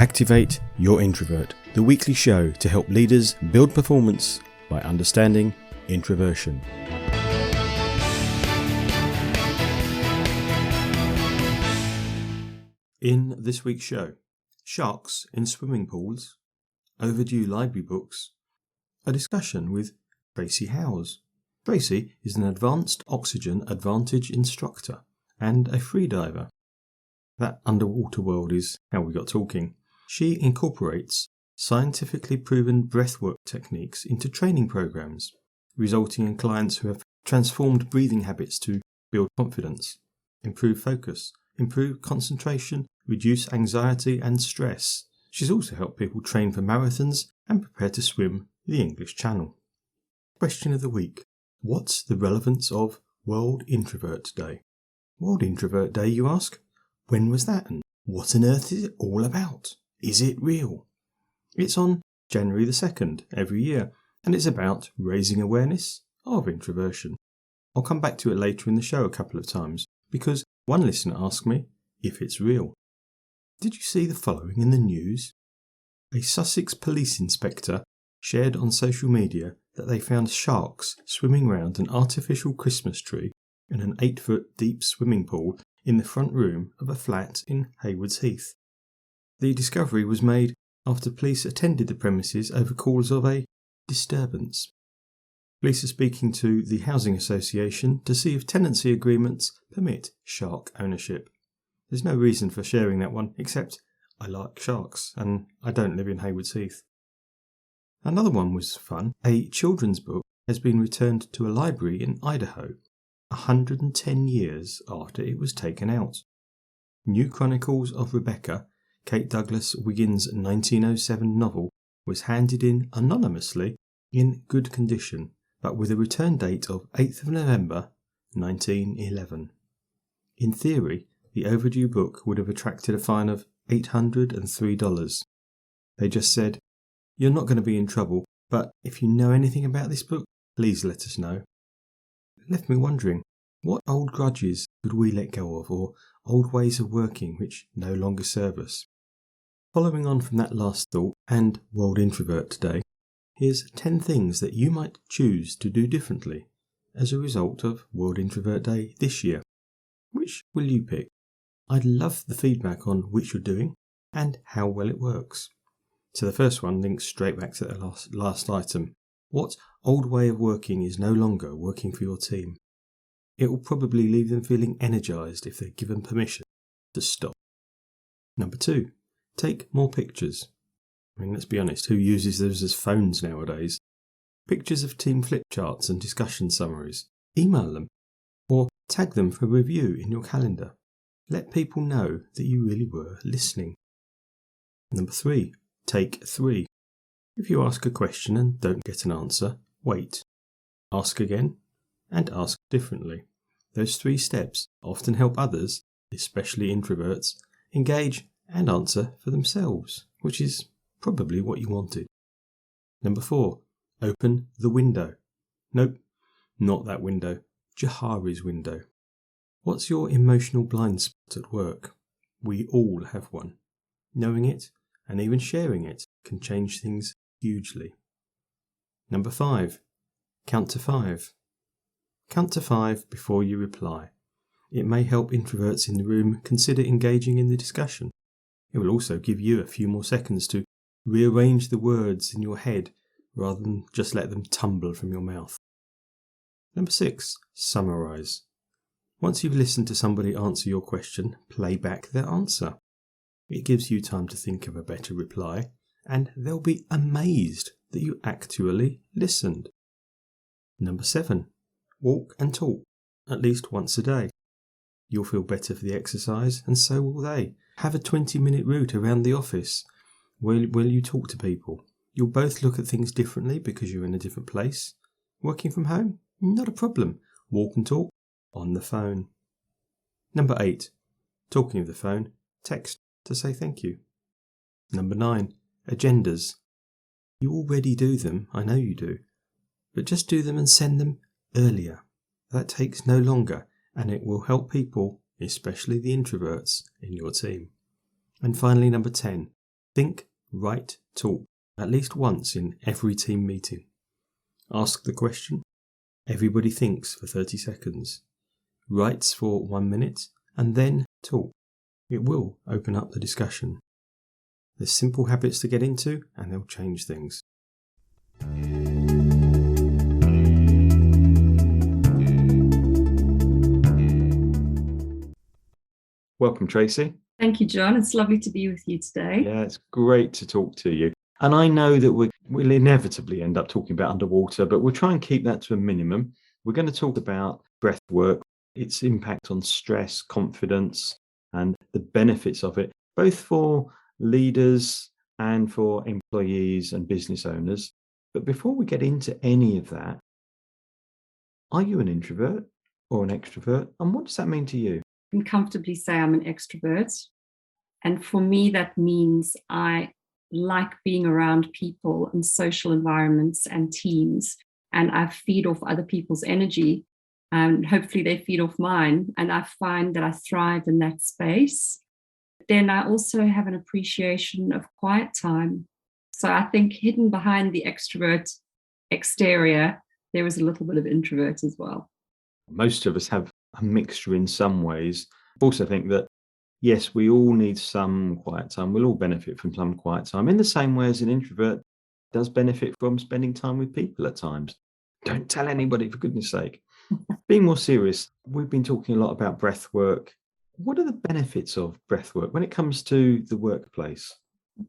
Activate Your Introvert, the weekly show to help leaders build performance by understanding introversion. In this week's show, sharks in swimming pools, overdue library books, a discussion with Tracy Howes. Tracy is an advanced oxygen advantage instructor and a freediver. That underwater world is how we got talking. She incorporates scientifically proven breathwork techniques into training programs, resulting in clients who have transformed breathing habits to build confidence, improve focus, improve concentration, reduce anxiety and stress. She's also helped people train for marathons and prepare to swim the English Channel. Question of the week. What's the relevance of World Introvert Day? World Introvert Day, you ask? When was that and what on earth is it all about? Is it real? It's on January the 2nd every year, and it's about raising awareness of introversion. I'll come back to it later in the show a couple of times, because one listener asked me if it's real. Did you see the following in the news? A Sussex police inspector shared on social media that they found sharks swimming around an artificial Christmas tree in an 8-foot deep swimming pool in the front room of a flat in Haywards Heath. The discovery was made after police attended the premises over calls of a disturbance. Police are speaking to the Housing Association to see if tenancy agreements permit shark ownership. There's no reason for sharing that one, except I like sharks and I don't live in Haywards Heath. Another one was fun. A children's book has been returned to a library in Idaho 110 years after it was taken out. New Chronicles of Rebecca, Kate Douglas Wiggins' 1907 novel, was handed in anonymously in good condition, but with a return date of 8th of November 1911. In theory, the overdue book would have attracted a fine of $803. They just said, "You're not going to be in trouble, but if you know anything about this book, please let us know." It left me wondering, what old grudges could we let go of, or old ways of working which no longer serve us? Following on from that last thought and World Introvert Day, here's 10 things that you might choose to do differently as a result of World Introvert Day this year. Which will you pick? I'd love the feedback on which you're doing and how well it works. So the first one links straight back to the last item. What old way of working is no longer working for your team? It will probably leave them feeling energised if they're given permission to stop. Number 2, take more pictures. I mean, let's be honest, who uses those as phones nowadays? Pictures of team flip charts and discussion summaries. Email them or tag them for review in your calendar. Let people know that you really were listening. Number 3, take 3. If you ask a question and don't get an answer, wait. Ask again and ask differently. Those 3 steps often help others, especially introverts, engage and answer for themselves, which is probably what you wanted. Number 4, open the window. Nope, not that window. Jahari's window. What's your emotional blind spot at work? We all have one. Knowing it and even sharing it can change things hugely. Number 5, count to 5. Count to 5 before you reply. It may help introverts in the room consider engaging in the discussion. It will also give you a few more seconds to rearrange the words in your head rather than just let them tumble from your mouth. Number 6, summarise. Once you've listened to somebody answer your question, play back their answer. It gives you time to think of a better reply, and they'll be amazed that you actually listened. Number 7, walk and talk at least once a day. You'll feel better for the exercise, and so will they. Have a 20-minute route around the office where you talk to people. You'll both look at things differently because you're in a different place. Working from home? Not a problem. Walk and talk on the phone. Number 8, talking of the phone, text to say thank you. Number 9, agendas. You already do them, I know you do, but just do them and send them earlier. That takes no longer, and it will help people, especially the introverts, in your team. And finally, number 10, Think, write, talk at least once in every team meeting. Ask the question. Everybody thinks for 30 seconds, writes for 1 minute, and then talk. It will open up the discussion. There's simple habits to get into, and they'll change things. Welcome, Tracy. Thank you, John. It's lovely to be with you today. Yeah, it's great to talk to you. And I know that we'll inevitably end up talking about underwater, but we'll try and keep that to a minimum. We're going to talk about breath work, its impact on stress, confidence, and the benefits of it, both for leaders and for employees and business owners. But before we get into any of that, are you an introvert or an extrovert? And what does that mean to you? I can comfortably say I'm an extrovert. And for me, that means I like being around people and social environments and teams. And I feed off other people's energy, and hopefully they feed off mine. And I find that I thrive in that space. Then I also have an appreciation of quiet time. So I think hidden behind the extrovert exterior, there is a little bit of introvert as well. Most of us have a mixture in some ways. I also think that, yes, we all need some quiet time. We'll all benefit from some quiet time in the same way as an introvert does benefit from spending time with people at times. Don't tell anybody, for goodness sake. Being more serious, we've been talking a lot about breath work. What are the benefits of breath work when it comes to the workplace?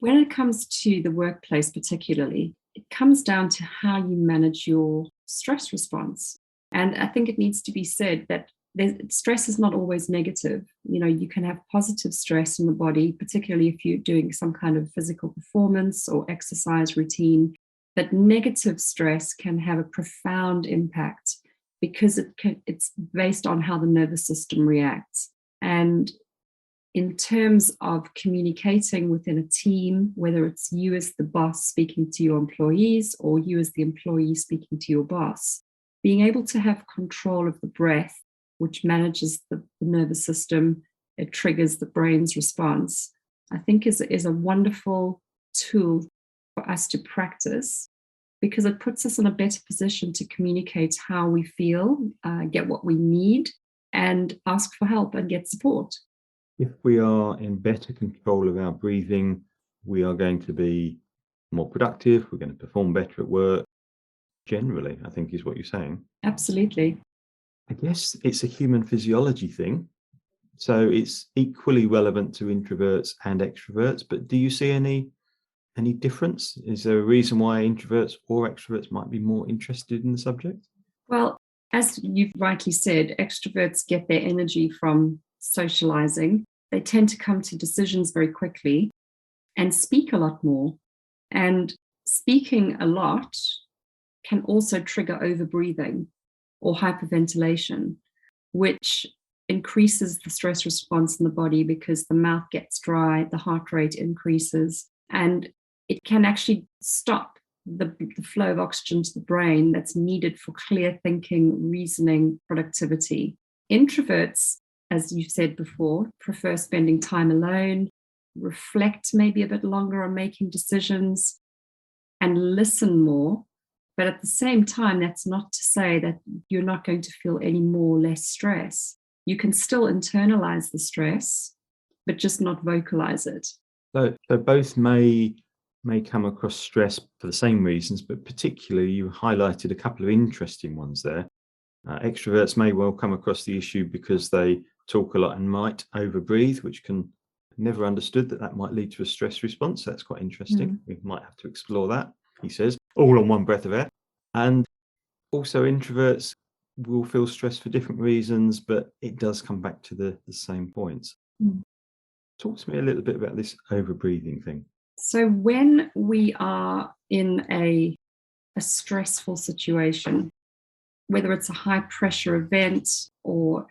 When it comes to the workplace particularly, it comes down to how you manage your stress response. And I think it needs to be said that stress is not always negative. You can have positive stress in the body, particularly if you're doing some kind of physical performance or exercise routine. But negative stress can have a profound impact because it's based on how the nervous system reacts. And in terms of communicating within a team, whether it's you as the boss speaking to your employees or you as the employee speaking to your boss, being able to have control of the breath, which manages the nervous system, it triggers the brain's response, I think is a wonderful tool for us to practice, because it puts us in a better position to communicate how we feel, get what we need, and ask for help and get support. If we are in better control of our breathing, we are going to be more productive, we're going to perform better at work. Generally, I think is what you're saying. Absolutely. I guess it's a human physiology thing. So it's equally relevant to introverts and extroverts. But do you see any difference? Is there a reason why introverts or extroverts might be more interested in the subject? Well, as you've rightly said, extroverts get their energy from socializing. They tend to come to decisions very quickly and speak a lot more. And speaking a lot can also trigger overbreathing or hyperventilation, which increases the stress response in the body because the mouth gets dry, the heart rate increases, and it can actually stop the flow of oxygen to the brain that's needed for clear thinking, reasoning, productivity. Introverts, as you said before, prefer spending time alone, reflect maybe a bit longer on making decisions, and listen more. But at the same time, that's not to say that you're not going to feel any more or less stress. You can still internalize the stress, but just not vocalize it. So both may come across stress for the same reasons, but particularly you highlighted a couple of interesting ones there. Extroverts may well come across the issue because they talk a lot and might overbreathe, which can never understood that might lead to a stress response. That's quite interesting. We might have to explore that, he says, all on one breath of air. And also introverts will feel stress for different reasons, but it does come back to the same points. Talk to me a little bit about this overbreathing thing. So when we are in a stressful situation, whether it's a high pressure event or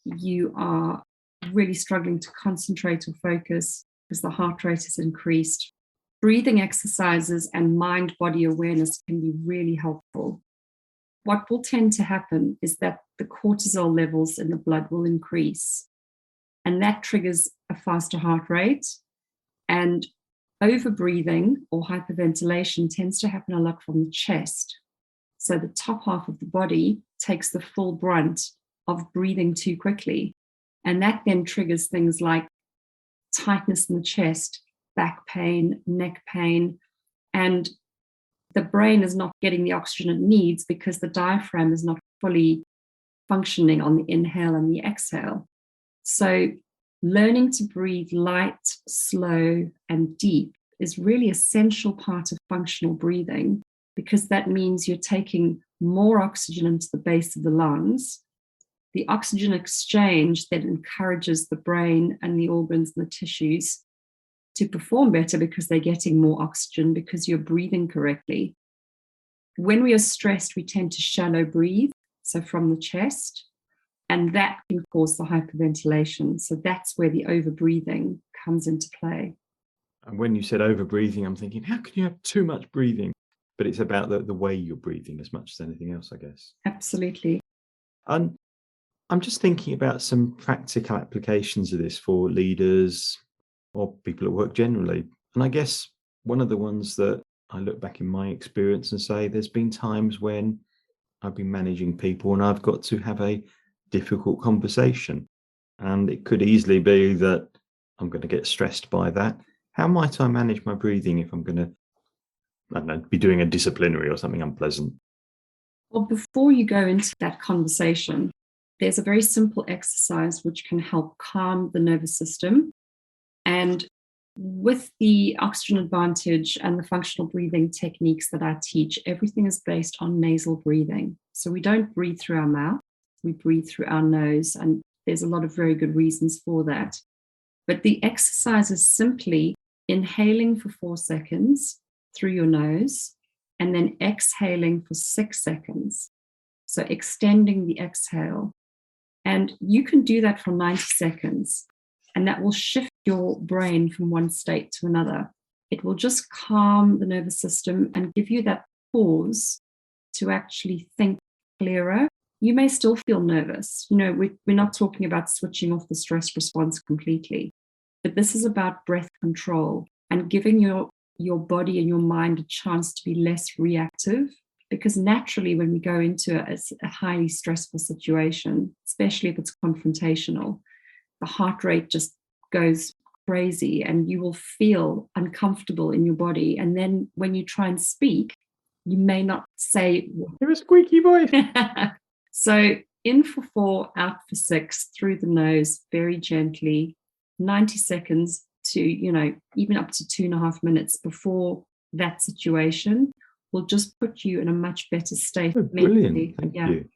you are really struggling to concentrate or focus because the heart rate is increased, breathing exercises and mind-body awareness can be really helpful. What will tend to happen is that the cortisol levels in the blood will increase, and that triggers a faster heart rate. And Overbreathing or hyperventilation tends to happen a lot from the chest. So the top half of the body takes the full brunt of breathing too quickly. And that then triggers things like tightness in the chest, back pain, neck pain, and the brain is not getting the oxygen it needs because the diaphragm is not fully functioning on the inhale and the exhale. So learning to breathe light, slow, and deep is really an essential part of functional breathing, because that means you're taking more oxygen into the base of the lungs. The oxygen exchange then encourages the brain and the organs and the tissues to perform better because they're getting more oxygen because you're breathing correctly. When we are stressed, we tend to shallow breathe, so from the chest, and that can cause the hyperventilation. So that's where the overbreathing comes into play. And when you said overbreathing, I'm thinking, how can you have too much breathing? But it's about the way you're breathing as much as anything else, I guess. Absolutely. And I'm just thinking about some practical applications of this for leaders or people at work generally. And I guess one of the ones that I look back in my experience and say there's been times when I've been managing people and I've got to have a difficult conversation. And it could easily be that I'm going to get stressed by that. How might I manage my breathing if I'm going to, I don't know, be doing a disciplinary or something unpleasant? Well, before you go into that conversation, there's a very simple exercise which can help calm the nervous system. And with the oxygen advantage and the functional breathing techniques that I teach, everything is based on nasal breathing. So we don't breathe through our mouth, we breathe through our nose. And there's a lot of very good reasons for that. But the exercise is simply inhaling for 4 seconds through your nose and then exhaling for 6 seconds. So extending the exhale. And you can do that for 90 seconds. And that will shift your brain from one state to another. It will just calm the nervous system and give you that pause to actually think clearer. You may still feel nervous. You know, we're not talking about switching off the stress response completely, but this is about breath control and giving your body and your mind a chance to be less reactive. Because naturally, when we go into a highly stressful situation, especially if it's confrontational, the heart rate just goes crazy and you will feel uncomfortable in your body. And then when you try and speak, you may not say, You're a squeaky voice. So in for 4, out for 6, through the nose, very gently, 90 seconds to, even up to 2.5 minutes before that situation will just put you in a much better state. Oh, brilliant. Thank you.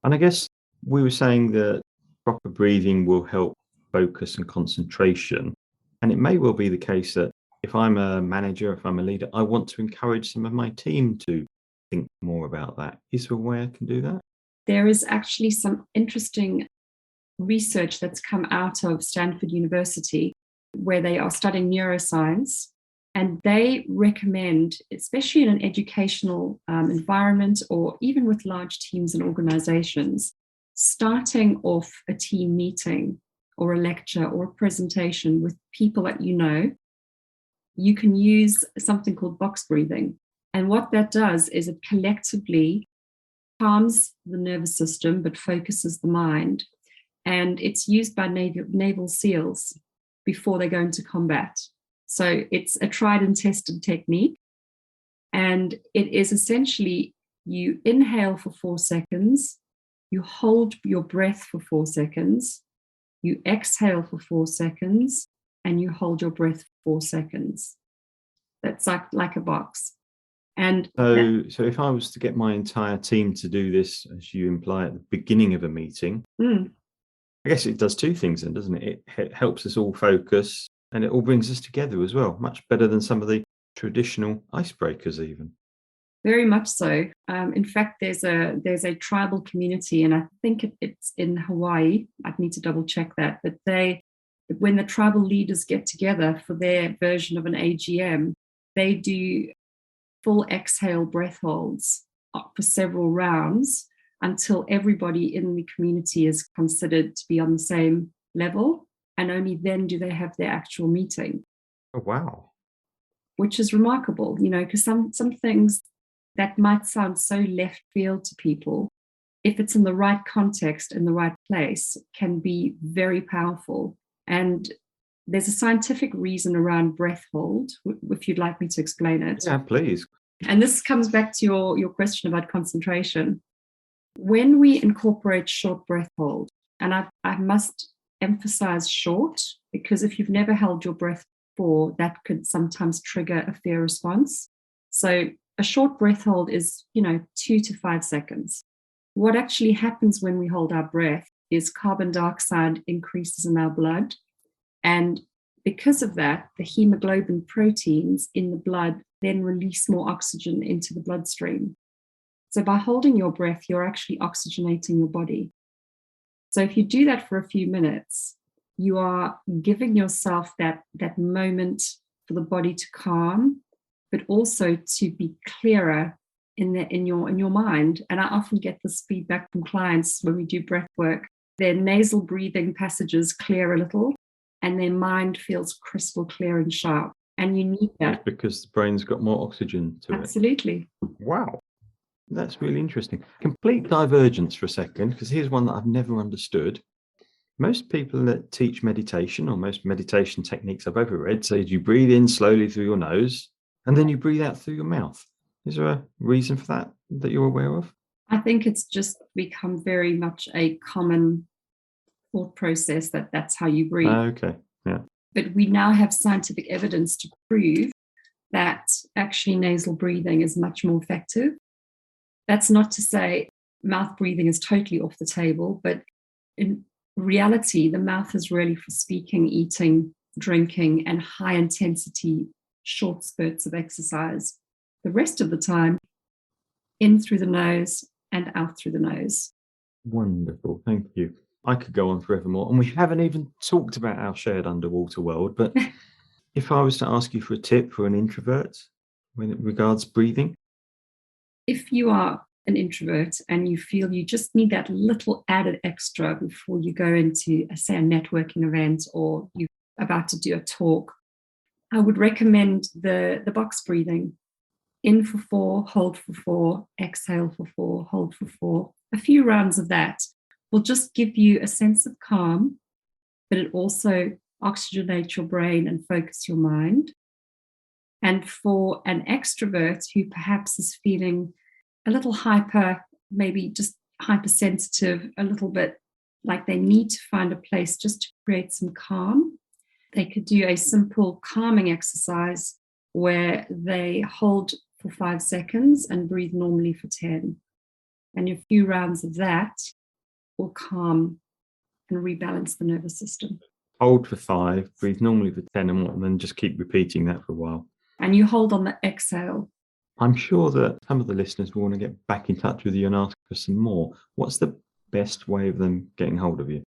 And I guess we were saying that proper breathing will help focus and concentration. And it may well be the case that if I'm a manager, if I'm a leader, I want to encourage some of my team to think more about that. Is there a way I can do that? There is actually some interesting research that's come out of Stanford University where they are studying neuroscience. And they recommend, especially in an educational environment or even with large teams and organizations, starting off a team meeting or a lecture or a presentation with people that you can use something called box breathing. And what that does is it collectively calms the nervous system but focuses the mind. And it's used by naval SEALs before they go into combat. So it's a tried and tested technique. And it is essentially you inhale for 4 seconds, you hold your breath for 4 seconds, you exhale for 4 seconds, and you hold your breath for 4 seconds. That's like a box. And so if I was to get my entire team to do this, as you imply at the beginning of a meeting, I guess it does 2 things then, doesn't it? It helps us all focus and it all brings us together as well, much better than some of the traditional icebreakers even. Very much so. In fact, there's a tribal community, and I think it's in Hawaii. I'd need to double check that. But when the tribal leaders get together for their version of an AGM, they do full exhale breath holds for several rounds until everybody in the community is considered to be on the same level. And only then do they have their actual meeting. Oh, wow. which is remarkable, because some things that might sound so left field to people, if it's in the right context, in the right place, can be very powerful. And there's a scientific reason around breath hold, if you'd like me to explain it. Yeah, please. And this comes back to your question about concentration. When we incorporate short breath hold, and I must emphasize short, because if you've never held your breath before, that could sometimes trigger a fear response. So a short breath hold is, 2 to 5 seconds. What actually happens when we hold our breath is carbon dioxide increases in our blood. And because of that, the hemoglobin proteins in the blood then release more oxygen into the bloodstream. So by holding your breath, you're actually oxygenating your body. So if you do that for a few minutes, you are giving yourself that moment for the body to calm, but also to be clearer in your mind. And I often get this feedback from clients when we do breath work. Their nasal breathing passages clear a little, and their mind feels crystal clear and sharp. And you need that. That's because the brain's got more oxygen to it. Absolutely. Wow. That's really interesting. Complete divergence for a second, because here's one that I've never understood. Most people that teach meditation, or most meditation techniques I've ever read, say you breathe in slowly through your nose and then you breathe out through your mouth. Is there a reason for that you're aware of? I think it's just become very much a common thought process that's how you breathe. Okay, yeah. But we now have scientific evidence to prove that actually nasal breathing is much more effective. That's not to say mouth breathing is totally off the table, but in reality, the mouth is really for speaking, eating, drinking, and high intensity, short spurts of exercise. The rest of the time, in through the nose and out through the nose. Wonderful, thank you. I could go on forevermore, and we haven't even talked about our shared underwater world, but if I was to ask you for a tip for an introvert when it regards breathing? If you are an introvert and you feel you just need that little added extra before you go into, say, a networking event, or you're about to do a talk, I would recommend the box breathing. In for 4, hold for 4, exhale for 4, hold for 4. A few rounds of that will just give you a sense of calm, but it also oxygenates your brain and focus your mind. And for an extrovert who perhaps is feeling a little hyper, maybe just hypersensitive, a little bit like they need to find a place just to create some calm, they could do a simple calming exercise where they hold for 5 seconds and breathe normally for 10. And a few rounds of that will calm and rebalance the nervous system. Hold for 5, breathe normally for 10, and then just keep repeating that for a while. And you hold on the exhale. I'm sure that some of the listeners will want to get back in touch with you and ask for some more. What's the best way of them getting hold of you?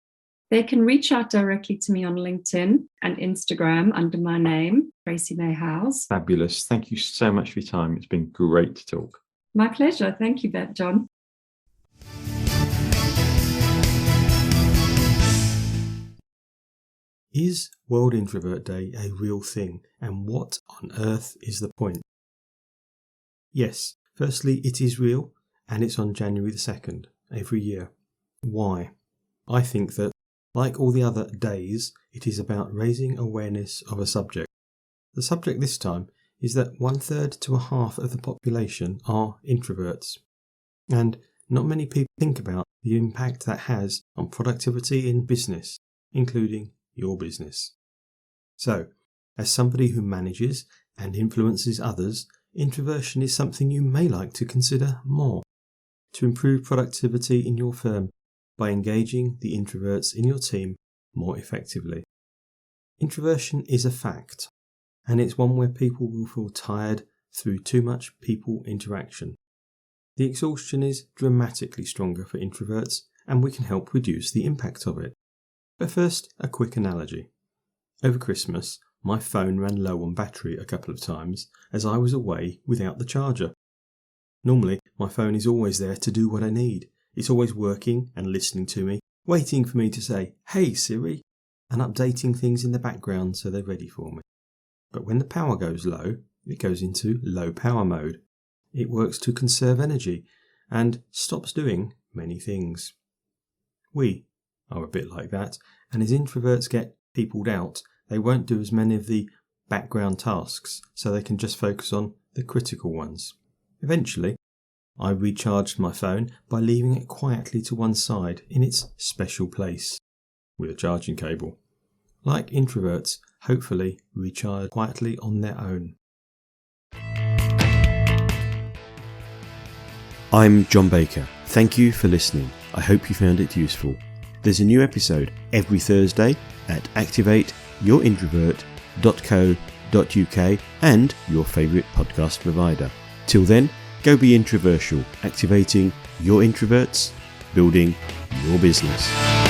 They can reach out directly to me on LinkedIn and Instagram under my name, Tracy May Howes. Fabulous. Thank you so much for your time. It's been great to talk. My pleasure. Thank you, John. Is World Introvert Day a real thing, and what on earth is the point? Yes, firstly, it is real, and it's on January the 2nd every year. Why? I think that, like all the other days, it is about raising awareness of a subject. The subject this time is that 1/3 to a half of the population are introverts, and not many people think about the impact that has on productivity in business, including your business. So, as somebody who manages and influences others, introversion is something you may like to consider more to improve productivity in your firm by engaging the introverts in your team more effectively. Introversion is a fact, and it's one where people will feel tired through too much people interaction. The exhaustion is dramatically stronger for introverts, and we can help reduce the impact of it. But first, a quick analogy. Over Christmas, my phone ran low on battery a couple of times as I was away without the charger. Normally, my phone is always there to do what I need. It's always working and listening to me, waiting for me to say, "Hey Siri," and updating things in the background so they're ready for me. But when the power goes low, it goes into low power mode. It works to conserve energy and stops doing many things. We are a bit like that, and as introverts get peopled out, they won't do as many of the background tasks, so they can just focus on the critical ones. Eventually, I recharged my phone by leaving it quietly to one side in its special place with a charging cable. Like introverts, hopefully recharge quietly on their own. I'm John Baker. Thank you for listening. I hope you found it useful. There's a new episode every Thursday at activateyourintrovert.co.uk and your favourite podcast provider. Till then, go be introversial, activating your introverts, building your business.